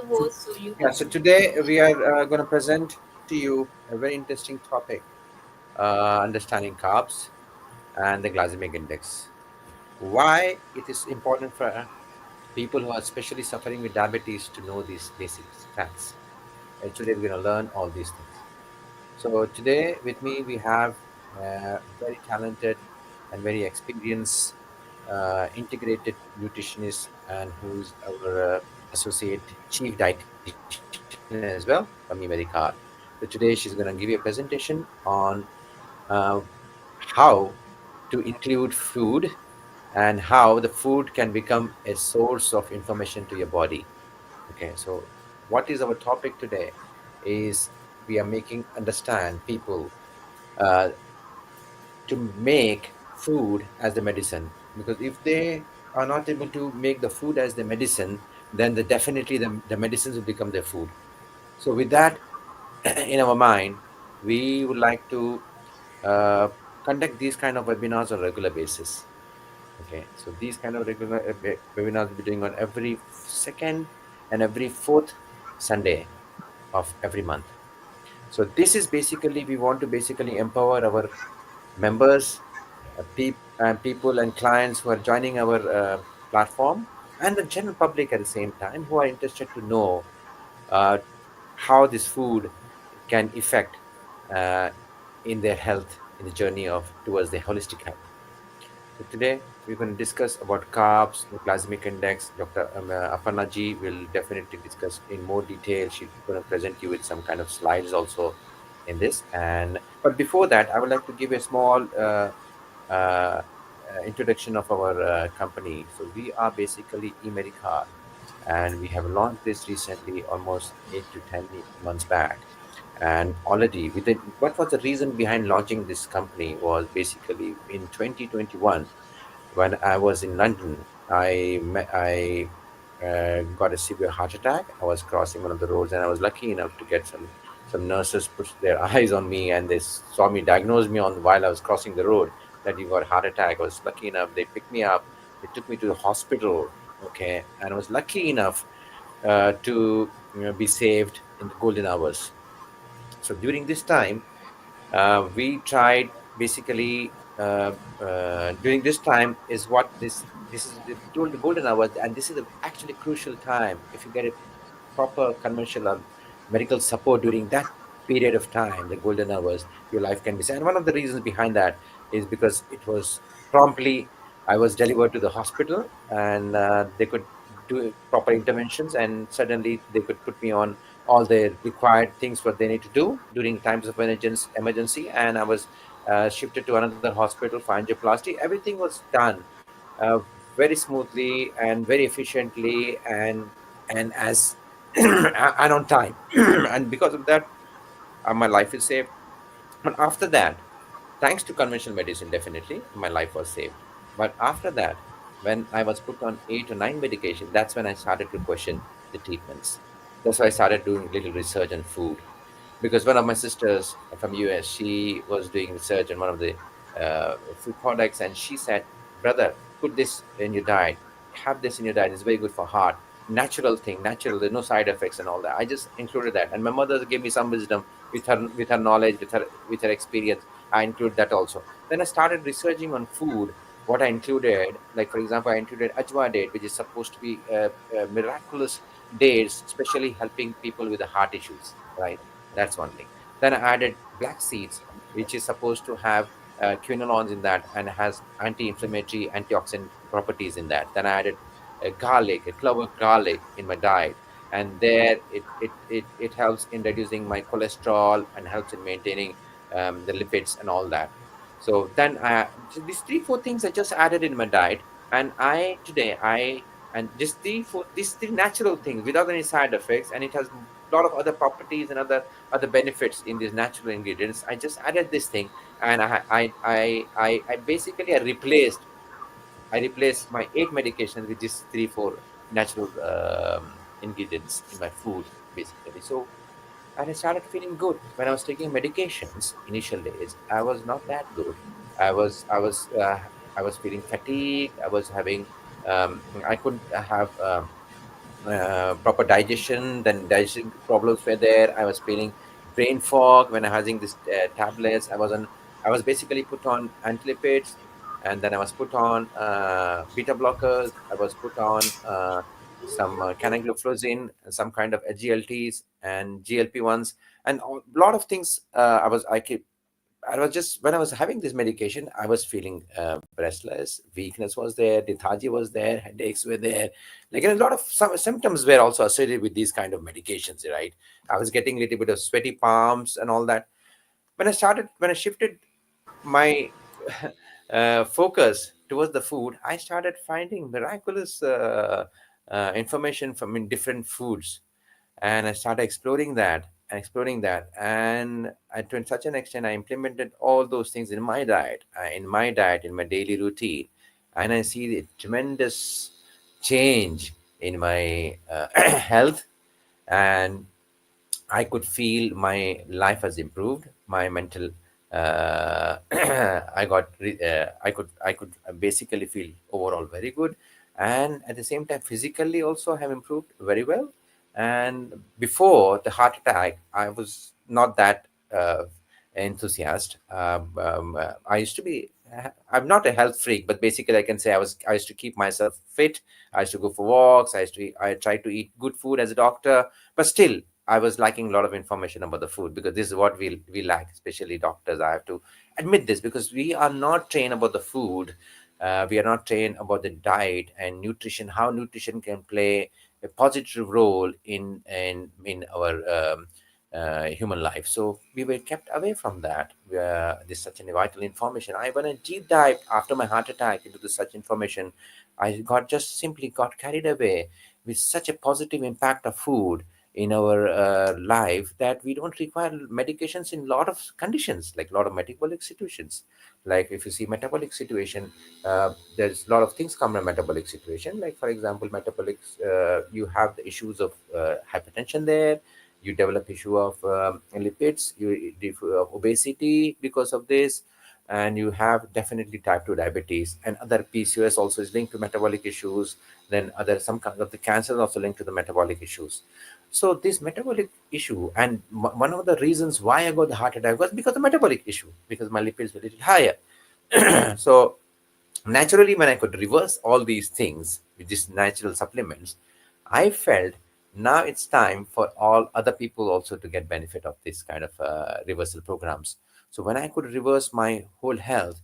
the So, host, so you yeah, can so today we are going to present to you a very interesting topic, understanding carbs and the glycemic index. Why it is important for people who are especially suffering with diabetes to know these basic facts. And today we're going to learn all these things. So today with me we have a very talented and very experienced integrated nutritionist and who's our associate chief dietitian as well from eMedicard. So today she's going to give you a presentation on uh, how to include food and how the food can become a source of information to your body. Okay, so what is our topic today is we are making understand people uh, to make food as the medicine, because if they are not able to make the food as the medicine, then definitely the medicines will become their food. So with that in our mind, we would like to uh, conduct these kind of webinars on a regular basis. Okay, so these kind of regular webinars we'll be doing on every second and every fourth Sunday of every month. So this is basically we want to basically empower our members, people and clients who are joining our platform, and the general public at the same time who are interested to know uh, how this food can affect uh, in their health in the journey of towards the holistic health. So today we're going to discuss about carbs, the glycemic index. Dr. Aparna ji will definitely discuss in more detail. She's going to present you with some kind of slides also in this. And but before that, I would like to give a small introduction of our company. So we are basically eMedicard, and we have launched this recently, almost 8 to 10 months back. And already, within what was the reason behind launching this company was basically in 2021 when I was in London. I got a severe heart attack. I was crossing one of the roads, and I was lucky enough to get some nurses put their eyes on me, and they saw me, diagnosed me on while I was crossing the road that you got a heart attack. I was lucky enough. They picked me up. They took me to the hospital. Okay, and I was lucky enough to be saved in the golden hours. So during this time, we tried basically during this time is what this is the told the golden hours, and this is the actually crucial time. If you get a proper conventional medical support during that period of time, the golden hours, your life can be saved. And one of the reasons behind that is because it was promptly I was delivered to the hospital, and they could do proper interventions, and suddenly they could put me on all the required things what they need to do during times of emergency. And I was shifted to another hospital for angioplasty. Everything was done uh, very smoothly and very efficiently, and as and on time. And because of that, my life is saved. But after that, thanks to conventional medicine, definitely my life was saved. But after that, when I was put on 8 or 9 medication, that's when I started to question the treatments. That's why I started doing little research on food, because one of my sisters from US, she was doing research on one of the food products, and she said, "Brother, put this in your diet. Have this in your diet. It's very good for heart. Natural thing, natural. There's no side effects and all that." I just included that, and my mother gave me some wisdom with her knowledge, with her experience. I include that also. Then I started researching on food. What I included, like for example, I included ajwa date, which is supposed to be miraculous dates, especially helping people with the heart issues, right? That's one thing. Then I added black seeds, which is supposed to have quinolones in that and has anti-inflammatory, antioxidant properties in that. Then I added garlic, a clove of garlic in my diet, and there it helps in reducing my cholesterol and helps in maintaining the lipids and all that. So then these 3 4 things I just added in my diet, and I today I and just these three natural things without any side effects, and it has a lot of other properties and other benefits in these natural ingredients. I just added this thing, and I basically I replaced my 8 medications with just 3 4 natural ingredients in my food basically. So, and I started feeling good. When I was taking medications initial days, I was not that good. I was feeling fatigued. I was having I couldn't have proper digestion. Then digestion problems were there. I was feeling brain fog when I was using these tablets. I was basically put on antilipids, and then I was put on beta blockers. I was put on some canagliflozin, some kind of SGLTs and GLP-1s, and a lot of things. I was just when I was having this medication, I was feeling restless, weakness was there, lethargy was there, headaches were there. Like a lot of some symptoms were also associated with these kind of medications, right? I was getting a little bit of sweaty palms and all that. When I shifted my focus towards the food, I started finding miraculous information from in different foods, and I started exploring that, and to such an extent, I implemented all those things in my diet, in my daily routine, and I see the tremendous change in my health, and I could feel my life has improved. My mental, I could basically feel overall very good, and at the same time, physically also have improved very well. And before the heart attack, I was not that enthusiast. I used to be. I'm not a health freak, but basically, I can say I was. I used to keep myself fit. I used to go for walks. I tried to eat good food as a doctor, but still I was lacking a lot of information about the food, because this is what we lack, especially doctors. I have to admit this, because we are not trained about the food. We are not trained about the diet and nutrition, how nutrition can play a positive role in our human life. So we were kept away from that. This such a vital information. I went a deep dive after my heart attack into the such information. I got just simply got carried away with such a positive impact of food in our life, that we don't require medications in a lot of conditions, like a lot of metabolic situations. Like if you see metabolic situation, there's a lot of things come in a metabolic situation. Like for example, metabolic, you have the issues of hypertension there. You develop issue of lipids, obesity because of this, and you have definitely type 2 diabetes, and other PCOS also is linked to metabolic issues. Then other some kind of the cancer is also linked to the metabolic issues. So this metabolic issue, and one of the reasons why I got the heart attack was because of metabolic issue, because my lipids were a little higher. So naturally, when I could reverse all these things with these natural supplements, I felt now it's time for all other people also to get benefit of this kind of reversal programs. So when I could reverse my whole health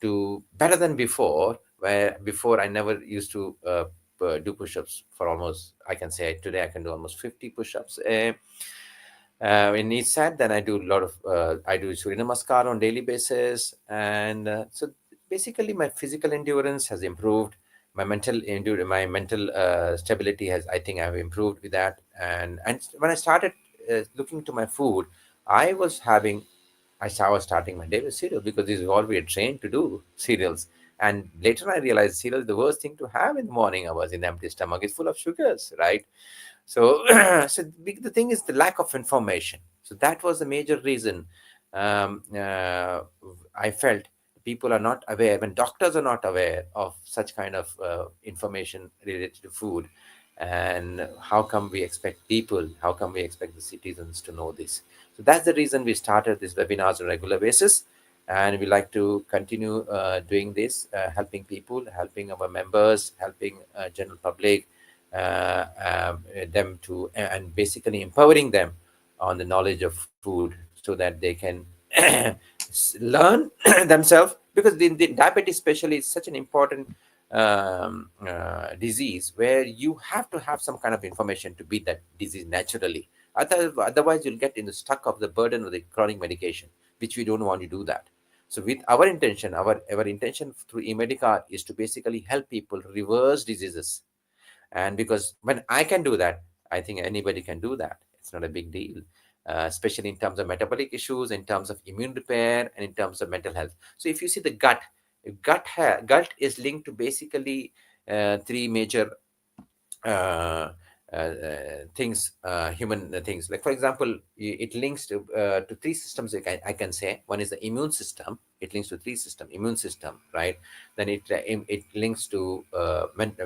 to better than before, where before I never used to do push-ups for almost, I can say today I can do almost 50 push-ups in each set. Then I do a lot of I do Surya Namaskar on daily basis, and so basically my physical endurance has improved. My mental stability has, I think, I've improved with that. And when I started looking to my food, I was having I was starting my day with cereal, because this is what we are trained to do, cereals. And later I realized cereal is the worst thing to have in the morning hours in the empty stomach. It's full of sugars, right? So, the thing is the lack of information. So that was the major reason. Um, uh, I felt people are not aware, when doctors are not aware of such kind of information related to food. And how come we expect people, how come we expect the citizens to know this? So that's the reason we started these webinars on a regular basis. And we like to continue doing this, helping people, helping our members, helping general public, them to, and basically empowering them on the knowledge of food, so that they can learn themselves, because the diabetes especially is such an important disease, where you have to have some kind of information to beat that disease naturally. Otherwise you'll get in the stuck of the burden of the chronic medication, which we don't want to do that. So with our intention, our intention through eMedicard is to basically help people reverse diseases. And because when I can do that, I think anybody can do that. It's not a big deal, especially in terms of metabolic issues, in terms of immune repair, and in terms of mental health. So if you see the gut is linked to basically three major things, human things. Like for example, it links to three systems. I can say one is the immune system. It links to three system, immune system, right? Then it links to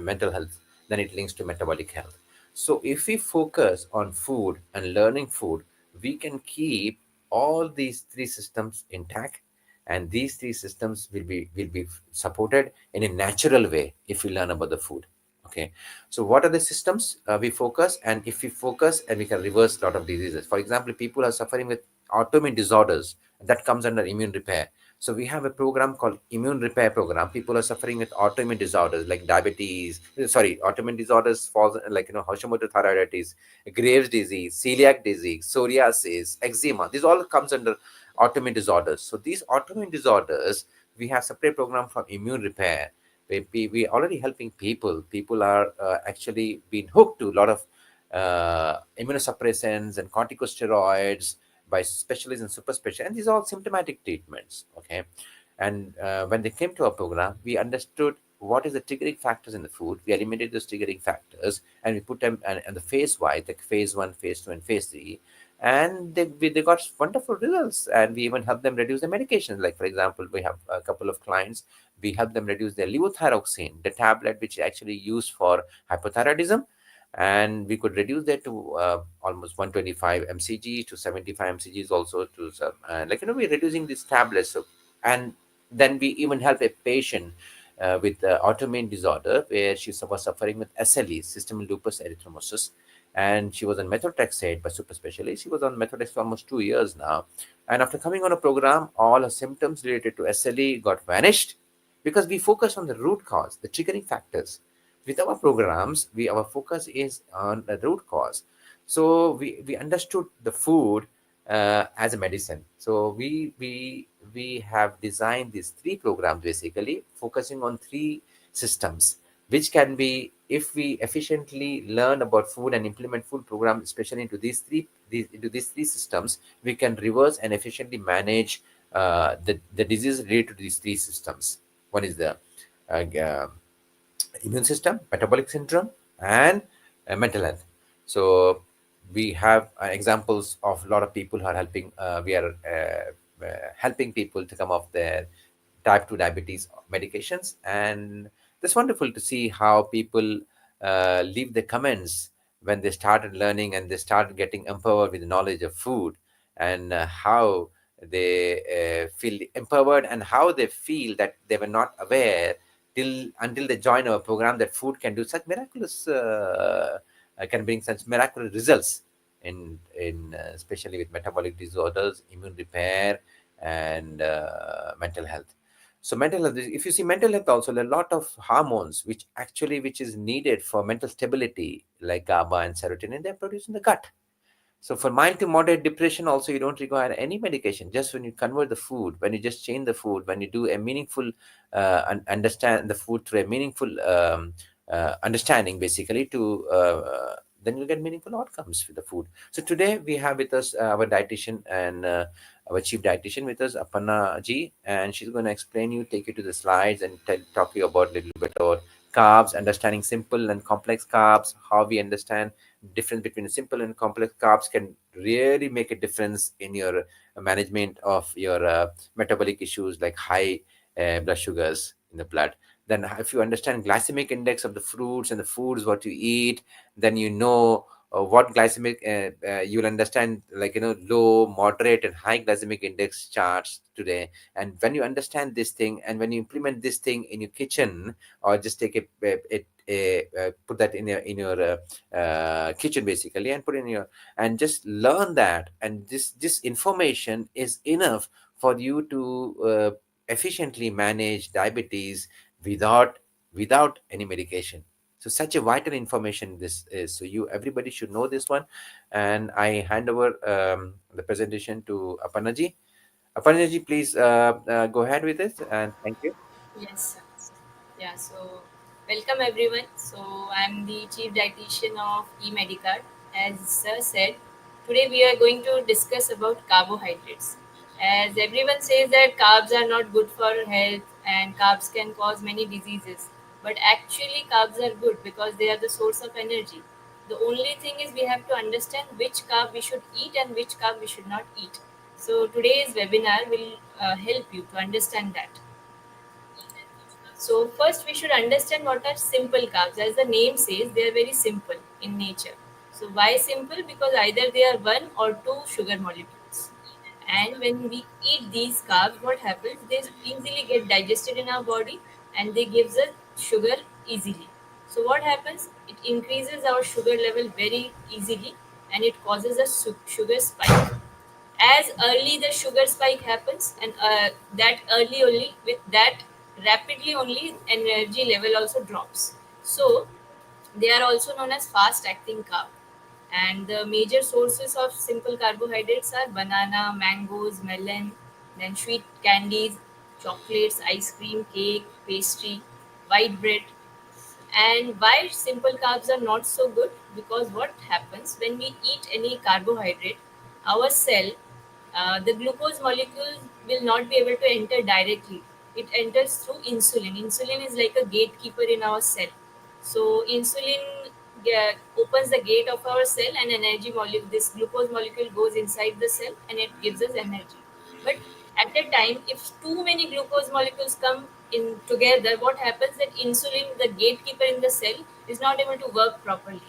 mental health. Then it links to metabolic health. So if we focus on food and learning food, we can keep all these three systems intact, and these three systems will be supported in a natural way if we learn about the food. Okay, so what are the systems we focus, and if we focus, and we can reverse a lot of diseases. For example, people are suffering with autoimmune disorders, that comes under immune repair. So we have a program called immune repair program. People are suffering with autoimmune disorders like diabetes, sorry, autoimmune disorders falls like, Hashimoto thyroiditis, Graves disease, celiac disease, psoriasis, eczema. These all comes under autoimmune disorders. So these autoimmune disorders, we have separate program for immune repair. We already helping people. People are actually being hooked to a lot of immunosuppressants and corticosteroids by specialists and super specialists, and these are all symptomatic treatments. Okay, and when they came to our program, we understood what is the triggering factors in the food. We eliminated those triggering factors, and we put them and the phase wise, like phase 1, phase 2, and phase 3, and they got wonderful results. And we even helped them reduce their medications. Like, for example, we have a couple of clients, we help them reduce their levothyroxine, the tablet which is actually used for hypothyroidism, and we could reduce that to almost 125 mcg to 75 mcgs also to some, like, we're reducing these tablets. So, and then we even help a patient with autoimmune disorder where she was suffering with SLE, systemic lupus erythematosus, and she was on methotrexate by super specialist. She was on methotrexate for almost 2 years now, and after coming on a program, all her symptoms related to SLE got vanished because we focus on the root cause, the triggering factors. With our programs, our focus is on the root cause. So we understood the food as a medicine. So we have designed these three programs, basically focusing on three systems, which can be, if we efficiently learn about food and implement food programs, especially into into these three systems, we can reverse and efficiently manage the disease related to these three systems. One is the uh, immune system, metabolic syndrome, and mental health. So we have examples of a lot of people who are helping. We are helping people to come off their type 2 diabetes medications, and it's wonderful to see how people leave the comments when they started learning and they started getting empowered with the knowledge of food, and how they feel empowered, and how they feel that they were not aware till until they join our program, that food can do such miraculous can bring such miraculous results in especially with metabolic disorders, immune repair, and mental health. So mental health, if you see mental health also, there are a lot of hormones which is needed for mental stability, like GABA and serotonin, they're produced in the gut. So for mild to moderate depression, also you don't require any medication. Just when you convert the food, when you just change the food, when you do a meaningful understand the food through a meaningful understanding, basically, to then you get meaningful outcomes with the food. So today we have with us our dietitian and our chief dietitian with us, Aparna ji, and she's going to explain you, take you to the slides, and talk you about a little bit about carbs, understanding simple and complex carbs, how we understand difference between simple and complex carbs can really make a difference in your management of your metabolic issues like high blood sugars in the blood. Then if you understand glycemic index of the fruits and the foods what you eat, then you know what glycemic you'll understand, like, low, moderate, and high glycemic index charts today. And when you understand this thing, and when you implement this thing in your kitchen, or just take put that in your kitchen, basically, and put in your, and just learn that, and this information is enough for you to efficiently manage diabetes without any medication. So such a vital information this is, so you everybody should know this one. And I hand over the presentation to Apanaji. Apanaji, please go ahead with it, and thank you. Yes, sir. Yeah, so welcome everyone. So I'm the chief dietitian of eMedicard. As sir said, today we are going to discuss about carbohydrates. As everyone says that carbs are not good for health and carbs can cause many diseases. But actually carbs are good because they are the source of energy. The only thing is we have to understand which carb we should eat and which carb we should not eat. So today's webinar will help you to understand that. So first we should understand what are simple carbs. As the name says, they are very simple. in nature. So why simple? Because either they are one or two sugar molecules. And when we eat these carbs, what happens? They easily get digested in our body and they gives us sugar easily. So what happens? It increases our sugar level very easily and it causes a sugar spike. As early the sugar spike happens, and that early only, with that rapidly only energy level also drops. So they are also known as fast acting carb. And the major sources of simple carbohydrates are banana, mangoes, melon, then sweet candies, chocolates, ice cream, cake, pastry, white bread. And why simple carbs are not so good? Because what happens when we eat any carbohydrate, our cell, the glucose molecules will not be able to enter directly. It enters through insulin. Insulin is like a gatekeeper in our cell. So insulin opens the gate of our cell, and energy molecule, this glucose molecule goes inside the cell, and it gives us energy. But at a time, if too many glucose molecules come in together, what happens that insulin, the gatekeeper in the cell, is not able to work properly.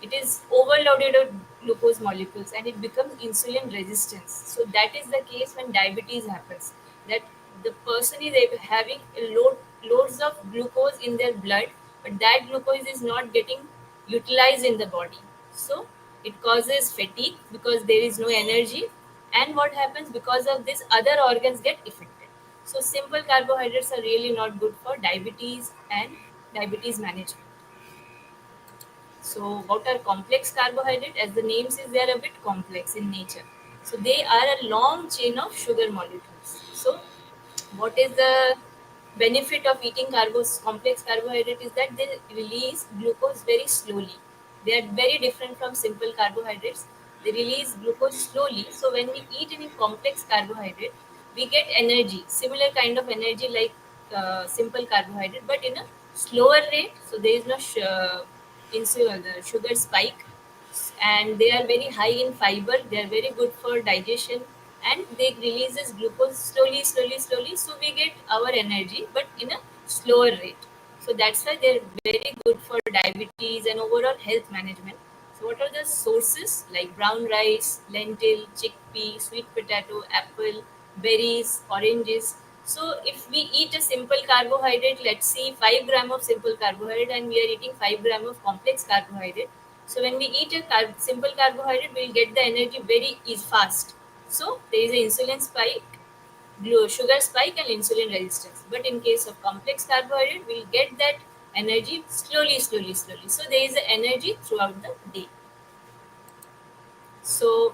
It is overloaded with glucose molecules and it becomes insulin resistance. So that is the case when diabetes happens. That the person is having a loads of glucose in their blood, but that glucose is not getting utilized in the body. So it causes fatigue because there is no energy, and what happens because of this, other organs get affected. So simple carbohydrates are really not good for diabetes and diabetes management. So what are complex carbohydrate? As the name says, they are a bit complex in nature. So they are a long chain of sugar molecules. So what is the benefit of eating complex carbohydrate is that they release glucose very slowly. They are very different from simple carbohydrates. They release glucose slowly. So when we eat any complex carbohydrate, we get energy, similar kind of energy like simple carbohydrate, but in a slower rate. So there is no the sugar spike, and they are very high in fiber. They are very good for digestion, and they releases glucose slowly, slowly, slowly. So we get our energy, but in a slower rate. So that's why they're very good for diabetes and overall health management. So what are the sources? Like brown rice, lentil, chickpea, sweet potato, apple, berries, oranges. So if we eat a simple carbohydrate, let's see 5 gram of simple carbohydrate, and we are eating 5 gram of complex carbohydrate. So when we eat a simple carbohydrate, we'll get the energy very fast. So there is an insulin spike, sugar spike, and insulin resistance. But in case of complex carbohydrate, we'll get that energy slowly, slowly, slowly. So there is a energy throughout the day. So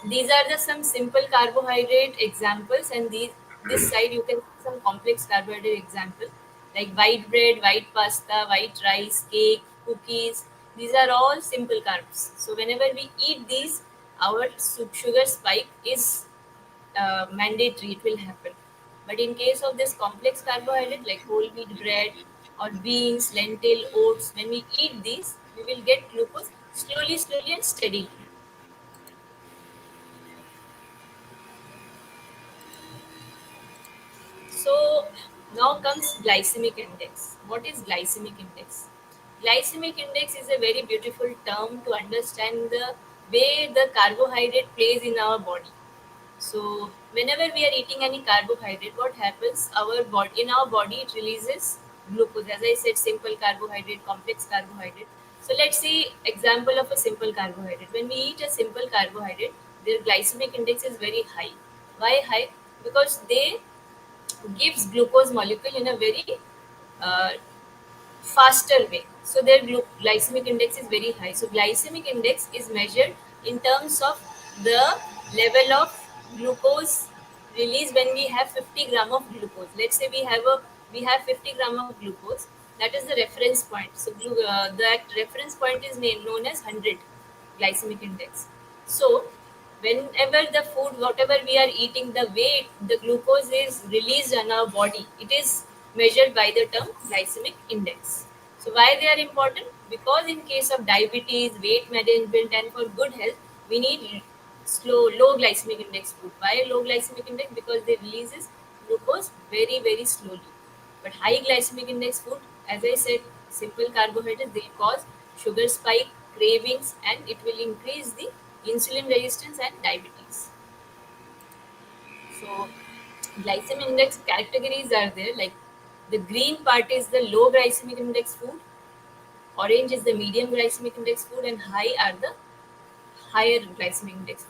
these are the some simple carbohydrate examples, and this side you can see some complex carbohydrate example like white bread, white pasta, white rice, cake, cookies. These are all simple carbs. So whenever we eat these, our sugar spike is mandatory. It will happen. But in case of this complex carbohydrate like whole wheat bread or beans, lentil, oats, when we eat these, we will get glucose slowly, slowly, and steadily. So now comes glycemic index. What is glycemic index? Glycemic index is a very beautiful term to understand the way the carbohydrate plays in our body. So whenever we are eating any carbohydrate, what happens? Our body, in our body, it releases glucose. As I said, simple carbohydrate, complex carbohydrate. So let's see example of a simple carbohydrate. When we eat a simple carbohydrate, their glycemic index is very high. Why high? Because they gives glucose molecule in a very uh, faster way. So their glycemic index is very high. So glycemic index is measured in terms of the level of glucose release when we have 50 gram of glucose. Let's say we have 50 gram of glucose. That is the reference point. So that reference point is known as 100 glycemic index. So whenever the food, whatever we are eating, the way the glucose is released in our body, it is measured by the term glycemic index. So why they are important? Because in case of diabetes, weight management, and for good health, we need low glycemic index food. Why low glycemic index? Because they releases glucose very, very slowly. But high glycemic index food, as I said, simple carbohydrates, they cause sugar spike, cravings, and it will increase the insulin resistance and diabetes. So glycemic index categories are there, like the green part is the low glycemic index food, orange is the medium glycemic index food, and high are the higher glycemic index.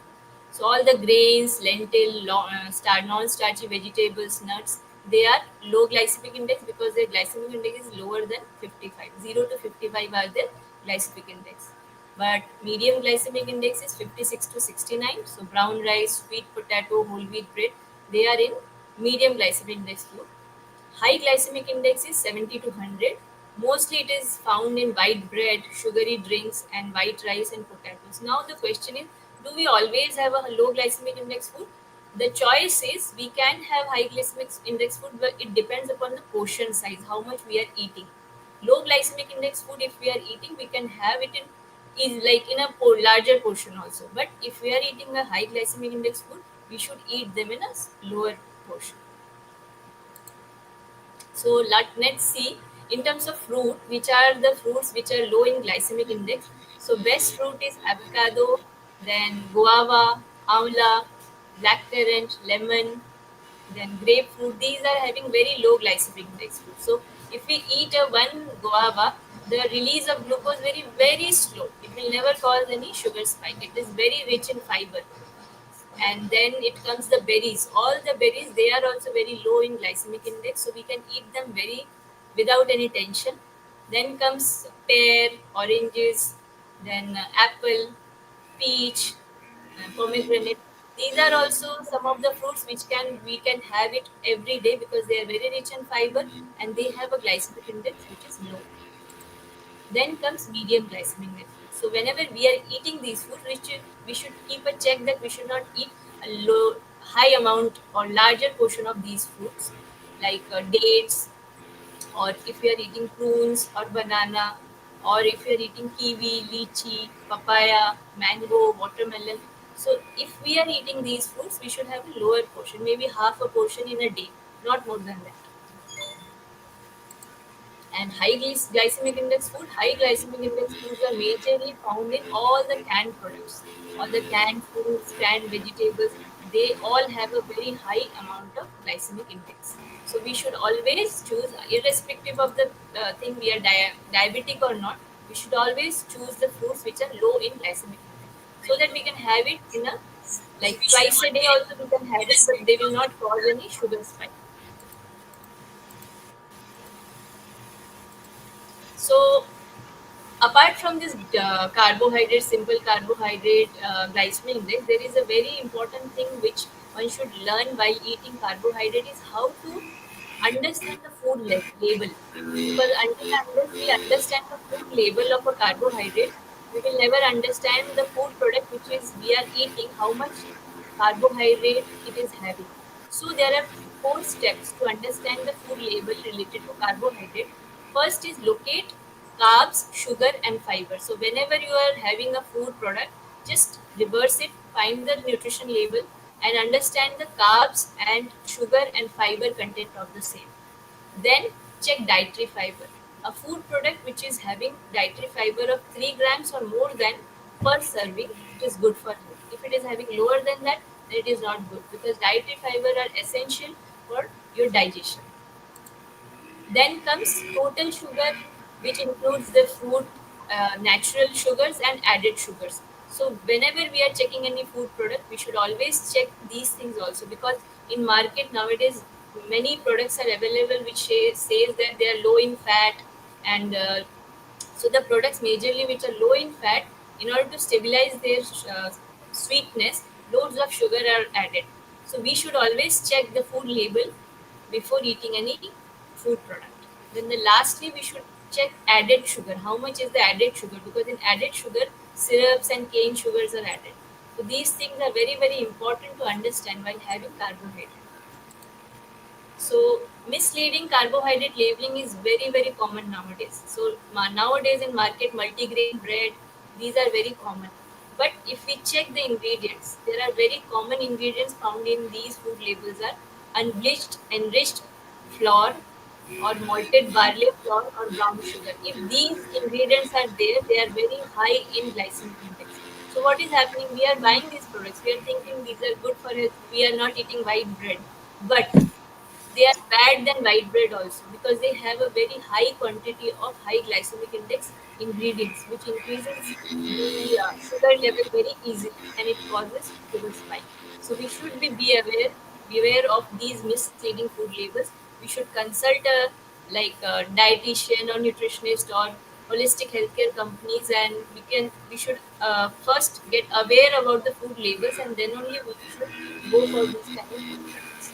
So all the grains, lentil, non-starchy vegetables, nuts, they are low glycemic index because their glycemic index is lower than 55. 0 to 55 are their glycemic index. But medium glycemic index is 56 to 69. So brown rice, sweet potato, whole wheat bread, they are in medium glycemic index food. High glycemic index is 70 to 100. Mostly it is found in white bread, sugary drinks, and white rice and potatoes. Now the question is, do we always have a low glycemic index food? The choice is we can have high glycemic index food, but it depends upon the portion size, how much we are eating. Low glycemic index food, if we are eating, we can have it in is like in a larger portion also. But if we are eating a high glycemic index food, we should eat them in a lower portion. So let's see in terms of fruit, which are the fruits which are low in glycemic index. So best fruit is avocado, then guava, amla, blackcurrant, lemon, then grapefruit. These are having very low glycemic index food. So if we eat a one guava, the release of glucose very slow. It will never cause any sugar spike. It is very rich in fiber. And then it comes the berries. All the berries, they are also very low in glycemic index, so we can eat them very without any tension. Then comes pear, oranges, then apple, peach, pomegranate. These are also some of the fruits which can we can have it every day because they are very rich in fiber and they have a glycemic index which is low. Then comes medium glycemic index. So whenever we are eating these foods, we should keep a check that we should not eat a high amount or larger portion of these fruits, like dates, or if you are eating prunes or banana, or if you are eating kiwi, lychee, papaya, mango, watermelon. So if we are eating these fruits, we should have a lower portion, maybe half a portion in a day, not more than that. And glycemic index food, high glycemic index foods are majorly found in all the canned products, all the canned foods, canned vegetables. They all have a very high amount of glycemic index. So we should always choose, irrespective of the thing we are diabetic or not, we should always choose the fruits which are low in glycemic index, so that we can have it in a like twice a day. Also we can have it, but they will not cause any sugar spike. So apart from this carbohydrate, simple carbohydrate, glycemic index, there is a very important thing which one should learn while eating carbohydrate is how to understand the food label. Because unless we understand the food label of a carbohydrate, we will never understand the food product which is we are eating, how much carbohydrate it is having. So there are four steps to understand the food label related to carbohydrate. First is locate carbs, sugar, and fiber. So whenever you are having a food product, just reverse it, find the nutrition label, and understand the carbs and sugar and fiber content of the same. Then check dietary fiber. A food product which is having dietary fiber of 3 grams or more than per serving, it is good for health. If it is having lower than that, then it is not good because dietary fiber are essential for your digestion. Then comes total sugar, which includes the fruit, natural sugars, and added sugars. So whenever we are checking any food product, we should always check these things also, because in market nowadays many products are available which says that they are low in fat, and so the products majorly which are low in fat, in order to stabilize their sweetness, loads of sugar are added. So we should always check the food label before eating any food product. Then the lastly we should check added sugar. How much is the added sugar? Because in added sugar, syrups and cane sugars are added. So these things are very important to understand while having carbohydrate. So misleading carbohydrate labeling is very common nowadays. So nowadays in market, multigrain bread, these are very common. But if we check the ingredients, there are very common ingredients found in these food labels are unbleached enriched flour, or malted barley flour or brown sugar. If these ingredients are there, they are very high in glycemic index. So what is happening? We are buying these products. We are thinking these are good for health. We are not eating white bread, but they are bad than white bread also because they have a very high quantity of high glycemic index ingredients, which increases the sugar level very easily and it causes sugar spike. So we should beware of these misleading food labels. We should consult a dietitian or nutritionist or holistic healthcare companies, and we should first get aware about the food labels, and then only we should go for these kind of food products.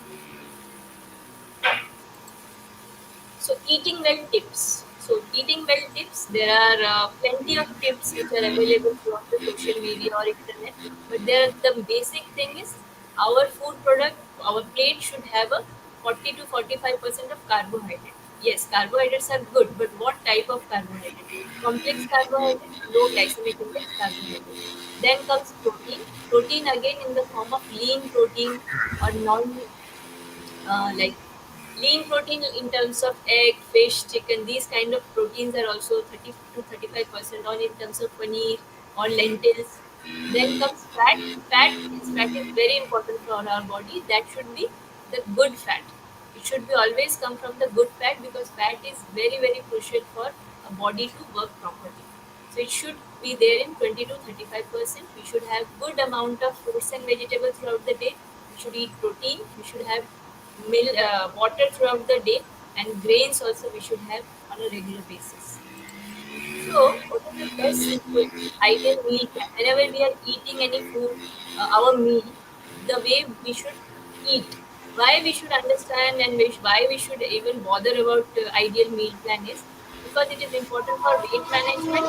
So eating well tips. So eating well tips. There are plenty of tips which are available throughout the social media or internet. But the basic thing is our food product, our plate should have a 40 to 45% of carbohydrate. Yes, carbohydrates are good, but what type of carbohydrate? Complex carbohydrate, low glycemic index carbohydrate. Then comes protein. Protein again in the form of lean protein or non like lean protein in terms of egg, fish, chicken. These kind of proteins are also 30 to 35% on in terms of paneer or lentils. Then comes fat. Fat is very important for our body. That should be the good fat. It should be always come from the good fat because fat is very crucial for a body to work properly. So it should be there in 20 to 35%. We should have good amount of fruits and vegetables throughout the day. We should eat protein. We should have water throughout the day, and grains also we should have on a regular basis. So, what is the best sequence, ideal meal plan? Whenever we are eating any food, our meal, the way we should eat, why we should understand and why we should even bother about ideal meal plan is because it is important for weight management.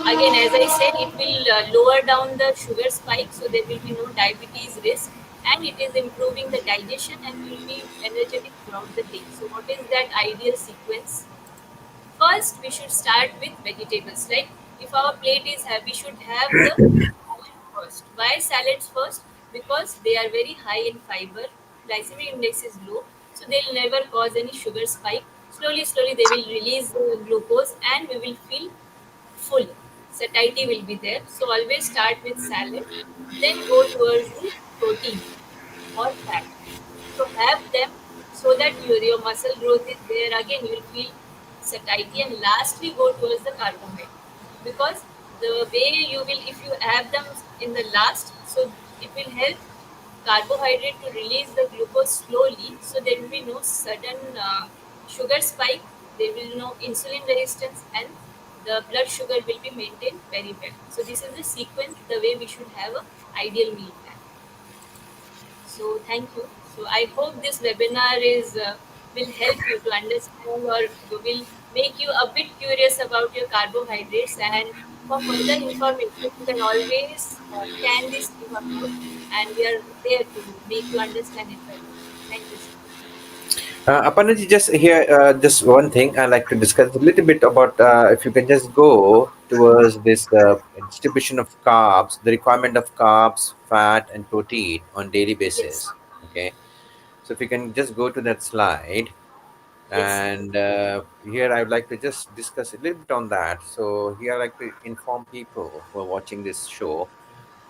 Again, as I said, it will lower down the sugar spike, so there will be no diabetes risk, and it is improving the digestion, and we will be energetic throughout the day. So, what is that ideal sequence? First, we should start with vegetables. Like if our plate is heavy, we should have the salad first. Why salads first? Because they are very high in fiber. Glycemic index is low, so they'll never cause any sugar spike. Slowly, they will release the glucose, and we will feel full. Satiety will be there. So always start with salad, then go towards the protein or fat. So have them so that your muscle growth is there. Again, you will feel satiety, and lastly go towards the carbohydrate because the way you will, if you have them in the last, so it will help carbohydrate to release the glucose slowly, so there will be no sudden sugar spike, there will be no insulin resistance, and the blood sugar will be maintained very well. So this is the sequence, the way we should have a ideal meal plan. So thank you. So I hope this webinar is will help you to understand or will make you a bit curious about your carbohydrates. And for further information, you can always scan this QR code, and we are there to make you understand it better. Thank you so much. Aparnaji, just here, just one thing I'd like to discuss a little bit about. If you can just go towards this distribution of carbs, the requirement of carbs, fat, and protein on daily Yes, basis. Okay, so if you can just go to that slide, yes, and here I would like to just discuss a little bit on that. So here I like to inform people who are watching this show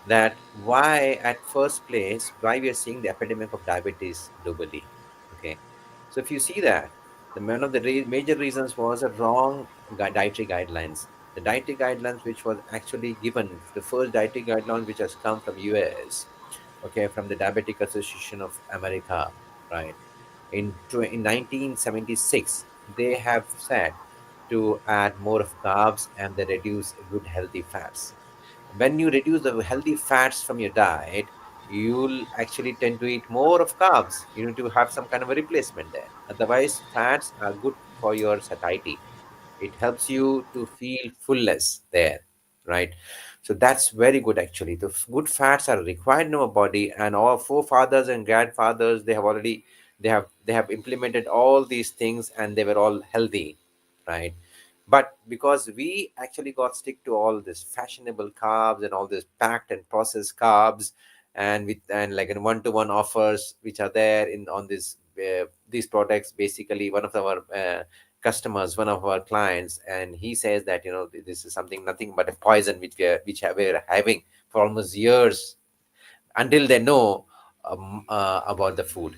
that why at first place why we are seeing the epidemic of diabetes globally. Okay, so if you see that the one of the major reasons was a wrong dietary guidelines, the dietary guidelines which was actually given, the first dietary guidelines which has come from US, okay, from the Diabetic Association of America, right, in 1976 they have said to add more of carbs and they reduce good healthy fats. When you reduce the healthy fats from your diet, you'll actually tend to eat more of carbs. You need to have some kind of a replacement there. Otherwise, fats are good for your satiety. It helps you to feel fullness there, right? So that's very good actually. The good fats are required in our body, and our forefathers and grandfathers, they have implemented all these things and they were all healthy, right? But because we actually got stick to all this fashionable carbs and all this packed and processed carbs, and with and like in one-to-one offers which are there in on this these products, basically one of our customers, one of our clients, and he says that, this is something nothing but a poison we're having for almost years, until they know about the food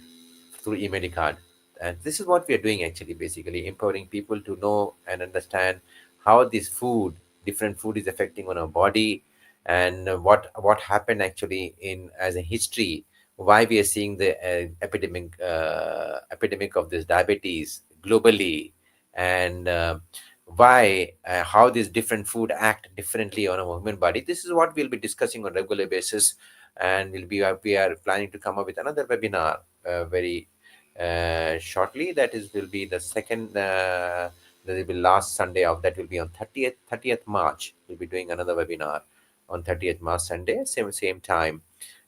through eMedicard. And this is what we are doing, actually, basically empowering people to know and understand how this food, different food, is affecting on our body, and what happened actually in as a history, why we are seeing the epidemic of this diabetes globally, and why how these different food act differently on a human body. This is what we'll be discussing on regular basis, and we are planning to come up with another webinar very shortly. That is will be the second that will be last Sunday of that will be on 30th March. We'll be doing another webinar on 30th March Sunday, same time.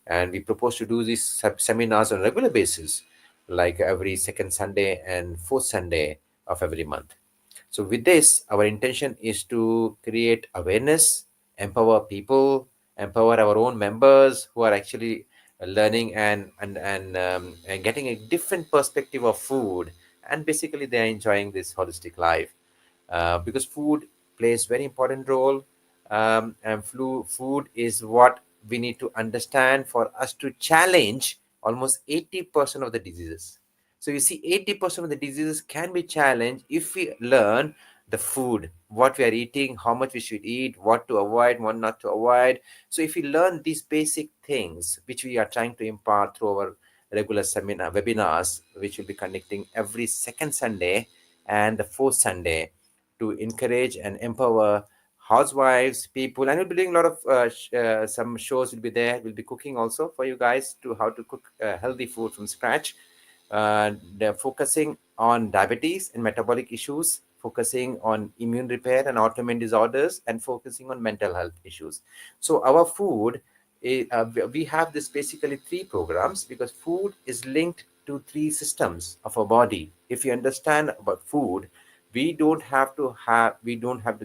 And we propose to do these seminars on a regular basis, like every second Sunday and fourth Sunday of every month. So with this, our intention is to create awareness, empower people, empower our own members who are actually learning and getting a different perspective of food, and basically they are enjoying this holistic life, because food plays very important role, and food is what we need to understand for us to challenge almost 80% of the diseases. So you see, 80% of the diseases can be challenged if we learn the food, what we are eating, how much we should eat, what to avoid, what not to avoid. So if we learn these basic things, which we are trying to impart through our regular seminar webinars, which will be conducting every second Sunday and the fourth Sunday, to encourage and empower housewives, people, and we'll be doing a lot of some shows will be there. We'll be cooking also for you guys to how to cook healthy food from scratch. They're focusing on diabetes and metabolic issues, focusing on immune repair and autoimmune disorders, and focusing on mental health issues. So our food, we have this basically three programs, because food is linked to three systems of our body. If you understand about food, we don't have to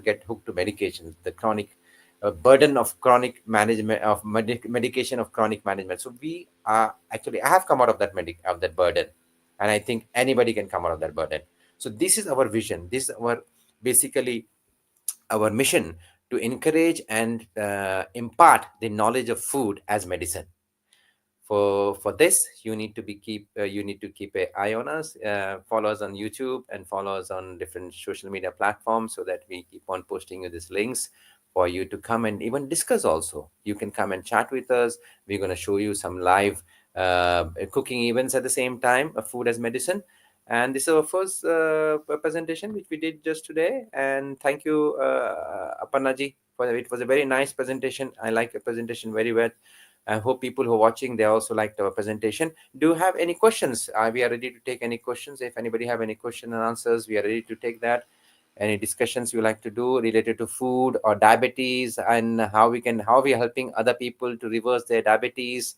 get hooked to medications, the chronic burden of chronic management of medication of chronic management. So we are actually, I have come out of that burden, and I think anybody can come out of that burden. So this is our vision, this is our basically our mission, to encourage and impart the knowledge of food as medicine. For this, you need to keep an eye on us, follow us on YouTube, and follow us on different social media platforms, so that we keep on posting you these links for you to come and even discuss. Also, you can come and chat with us. We're going to show you some live cooking events at the same time of food as medicine. And this is our first presentation which we did just today, and thank you, Aparnaji, for it. Was a very nice presentation. I like the presentation very well. I hope people who are watching, they also liked our presentation. Do you have any questions? We are ready to take any questions. If anybody have any question and answers, we are ready to take that. Any discussions you like to do related to food or diabetes, and how we are helping other people to reverse their diabetes,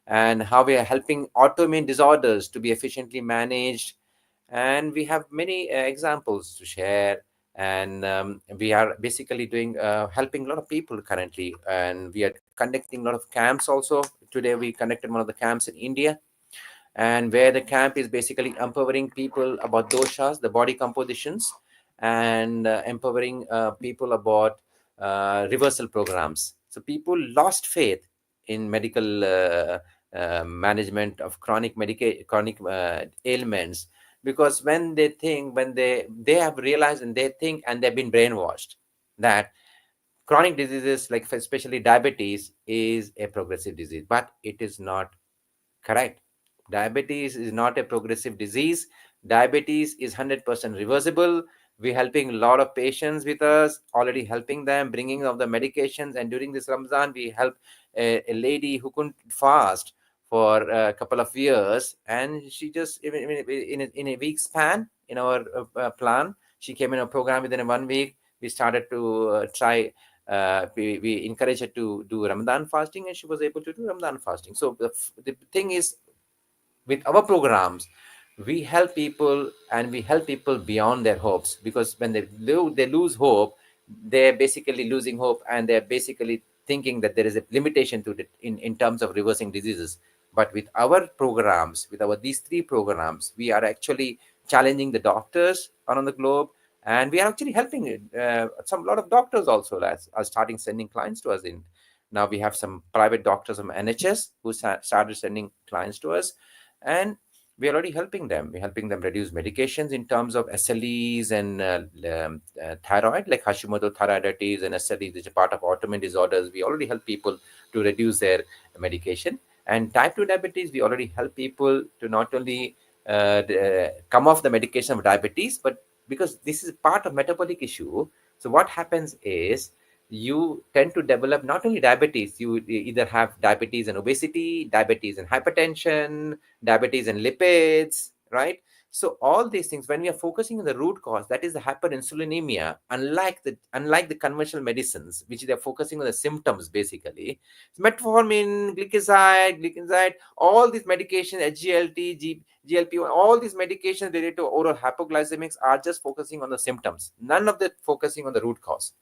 and how we are helping autoimmune disorders to be efficiently managed. And we have many examples to share. And we are basically doing helping a lot of people currently, and we are conducting a lot of camps also. Today we conducted one of the camps in India, and where the camp is basically empowering people about doshas, the body compositions, and empowering people about reversal programs. So people lost faith in medical management of chronic ailments, because when they have realized, and they think, and they've been brainwashed, that chronic diseases, like especially diabetes, is a progressive disease. But it is not correct. Diabetes is not a progressive disease. Diabetes is 100% reversible. We're helping a lot of patients with us, already helping them, bringing of the medications. And during this Ramzan, we helped a lady who couldn't fast for a couple of years. And she just, in a week span, in our plan, she came in a program within a 1 week. We started to we encouraged her to do Ramadan fasting, and she was able to do Ramadan fasting. So the thing is, with our programs, we help people, and we help people beyond their hopes, because when they lose hope, they're basically losing hope, and they're basically thinking that there is a limitation to it in terms of reversing diseases. But with our programs, with our these three programs, we are actually challenging the doctors around the globe, and we are actually helping some lot of doctors also as are starting sending clients to us. In now we have some private doctors from NHS who started sending clients to us, and we're already helping them. We're helping them reduce medications in terms of SLEs and thyroid, like Hashimoto thyroiditis and SLEs, which are part of autoimmune disorders. We already help people to reduce their medication. And type 2 diabetes, we already help people to not only come off the medication of diabetes, but because this is part of metabolic issue. So what happens is you tend to develop not only diabetes, you either have diabetes and obesity, diabetes and hypertension, diabetes and lipids, right? So all these things, when we are focusing on the root cause, that is the hyperinsulinemia, unlike the conventional medicines, which they are focusing on the symptoms basically. Metformin, glycoside, all these medications, HGLT, GLP-1, all these medications related to oral hypoglycemics are just focusing on the symptoms. None of that focusing on the root cause.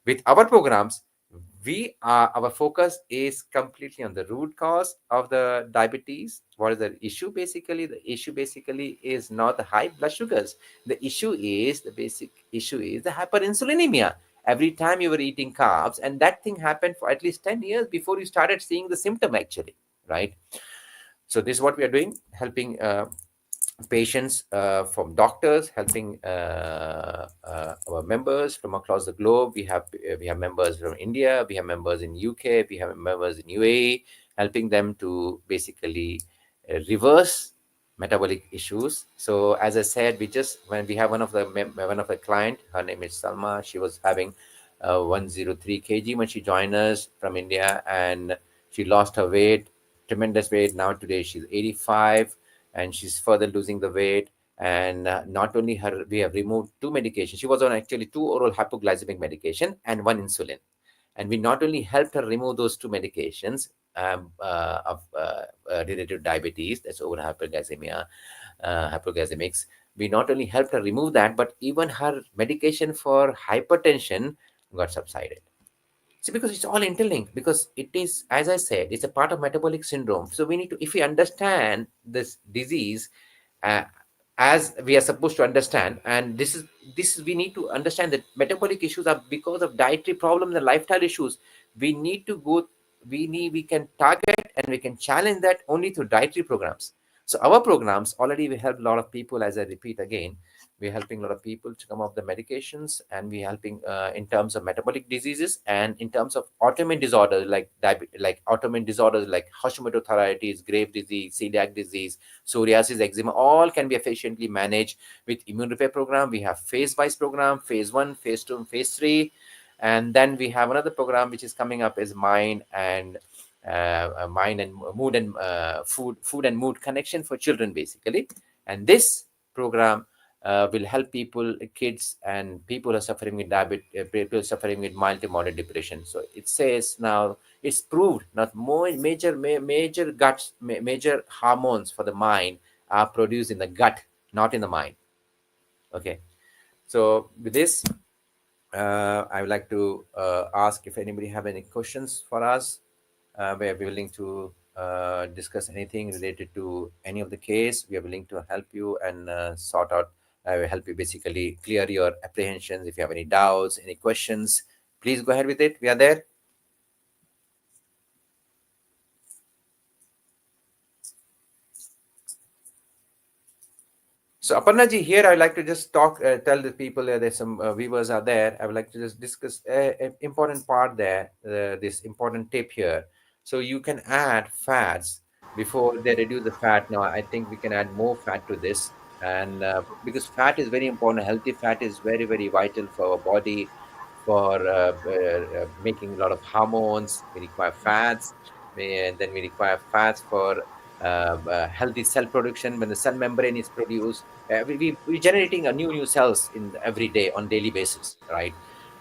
With our programs, our focus is completely on the root cause of the diabetes. What is the issue basically? The issue basically is not the high blood sugars. The basic issue is the hyperinsulinemia. Every time you were eating carbs, and that thing happened for at least 10 years before you started seeing the symptom actually, right? So this is what we are doing, helping patients, from doctors, helping our members from across the globe. We have members from India, we have members in UK, we have members in UAE, helping them to basically reverse metabolic issues. So as I said, when we have one of the client, her name is Salma. She was having 103 kg when she joined us from India, and she lost her weight, tremendous weight. Now today she's 85, and she's further losing the weight. And not only her, we have removed two medications. She was on actually two oral hypoglycemic medication and one insulin, and we not only helped her remove those two medications related to diabetes, that's over hyperglycemia, hypoglycemics. We not only helped her remove that, but even her medication for hypertension got subsided. See, because it's all interlinked, because it is, as I said, it's a part of metabolic syndrome. So we need to, if we understand this disease, uh, as we are supposed to understand, and we need to understand that metabolic issues are because of dietary problems and lifestyle issues. We need to go, we can target and we can challenge that only through dietary programs. So our programs already, we help a lot of people. As I repeat again, we're helping a lot of people to come off the medications, and we're helping in terms of metabolic diseases, and in terms of autoimmune disorders like autoimmune disorders like Hashimoto thyroiditis, Graves' disease, celiac disease, psoriasis, eczema, all can be efficiently managed with immune repair program. We have phase wise program, phase 1, phase 2, and phase 3. And then we have another program which is coming up, is mind and mood and food and mood connection for children basically. And this program will help people, kids, and people who are suffering with diabetes, people suffering with mild to moderate depression. So it says now it's proved not more major hormones for the mind are produced in the gut, not in the mind. Okay. So with this, I would like to ask if anybody have any questions for us. We are willing to discuss anything related to any of the case. We are willing to help you and sort out, help you basically clear your apprehensions. If you have any doubts, any questions, please go ahead with it. We are there. So Aparnaji, here I would like to just tell the people, there's some viewers are there. I would like to just discuss an important part there, this important tip here. So you can add fats before they reduce the fat. Now I think we can add more fat to this, and because fat is very important. Healthy fat is very, very vital for our body, for making a lot of hormones. We require fats, and then we require fats for healthy cell production. When the cell membrane is produced, we're generating a new cells in every day on daily basis, right?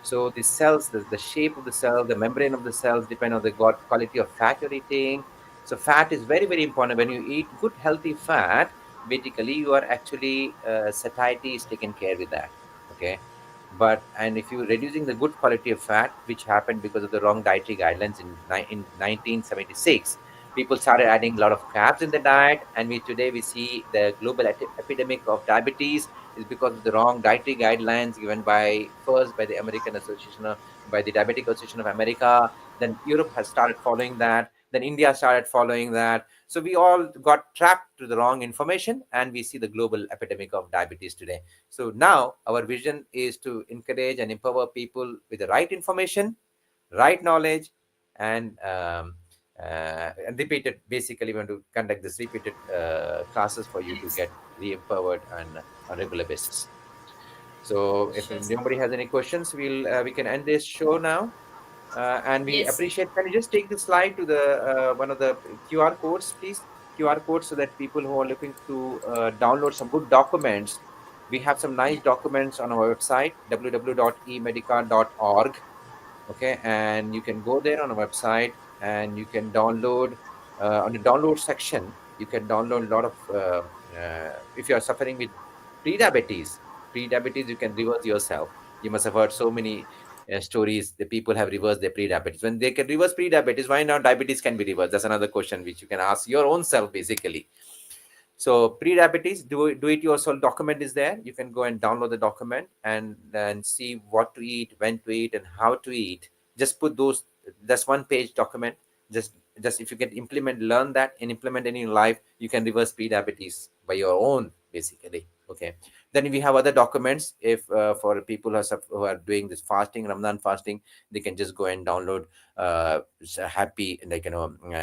So the cells, the shape of the cell, the membrane of the cells depend on the quality of fat you're eating. So fat is very, very important. When you eat good healthy fat, basically you are actually satiety is taken care with that. Okay. And if you're reducing the good quality of fat, which happened because of the wrong dietary guidelines in 1976, People started adding a lot of carbs in the diet, and today we see the global epidemic of diabetes is because of the wrong dietary guidelines given by first by the American Association by the Diabetic Association of America. Then Europe has started following that. Then India started following that. So we all got trapped to the wrong information, and we see the global epidemic of diabetes today. So now our vision is to encourage and empower people with the right information, right knowledge, and repeated. Basically, we want to conduct this repeated classes for you to Yes. get re-empowered on a regular basis. So if Sure. nobody has any questions, we can end this show now. And we Yes. appreciate. Can you just take the slide to the one of the QR codes, please? QR codes, so that people who are looking to download some good documents. We have some nice Yeah. documents on our website, www.emedicard.org. Okay, and you can go there on a website, and you can download on the download section. You can download a lot of if you are suffering with pre-diabetes. Pre-diabetes, you can reverse yourself. You must have heard so many stories. The people have reversed their pre-diabetes. When they can reverse pre-diabetes, why not diabetes can be reversed? That's another question which you can ask your own self, basically. So pre-diabetes, do it yourself document is there. You can go and download the document and then see what to eat, when to eat, and how to eat. Just put those. That's one page document. Just if you can implement, learn that, and implement it in your life, you can reverse pre-diabetes by your own, basically. Okay. Then we have other documents. If for people who are doing this fasting, Ramadan fasting, they can just go and download happy, like,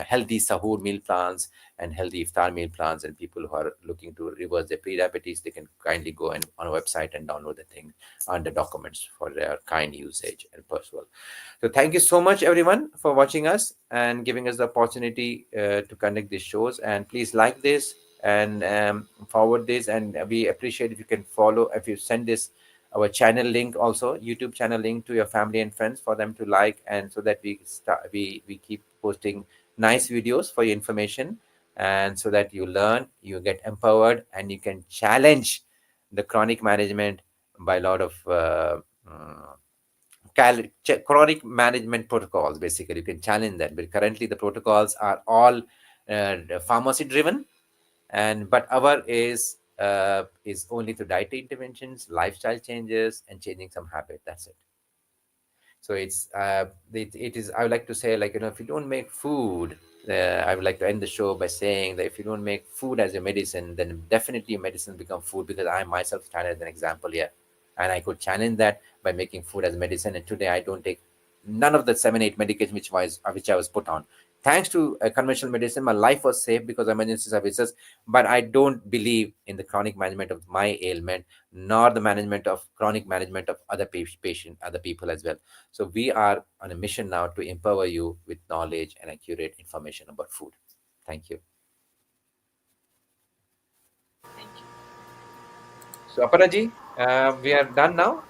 healthy sahur meal plans and healthy iftar meal plans. And people who are looking to reverse their pre-diabetes, they can kindly go and on a website and download the thing and the documents for their kind usage and personal. So thank you so much, everyone, for watching us and giving us the opportunity to conduct these shows. And please like this and forward this. And we appreciate if you can follow, if you send this our channel link, also YouTube channel link, to your family and friends for them to like, and so that we keep posting nice videos for your information, and so that you learn, you get empowered, and you can challenge the chronic management by a lot of chronic management protocols. Basically, you can challenge that, but currently the protocols are all pharmacy driven, and but our is only through dietary interventions, lifestyle changes, and changing some habit. That's it. So it is, I would like to say, like, if you don't make food, I would like to end the show by saying that if you don't make food as your medicine, then definitely your medicine become food, because I myself stand as an example here, and I could challenge that by making food as medicine. And today I don't take none of the 7 8 medications which I was put on. Thanks to conventional medicine, my life was saved because of emergency services. But I don't believe in the chronic management of my ailment, nor the management of chronic management of other other people as well. So we are on a mission now to empower you with knowledge and accurate information about food. Thank you. Thank you. So Aparaji, we are done now.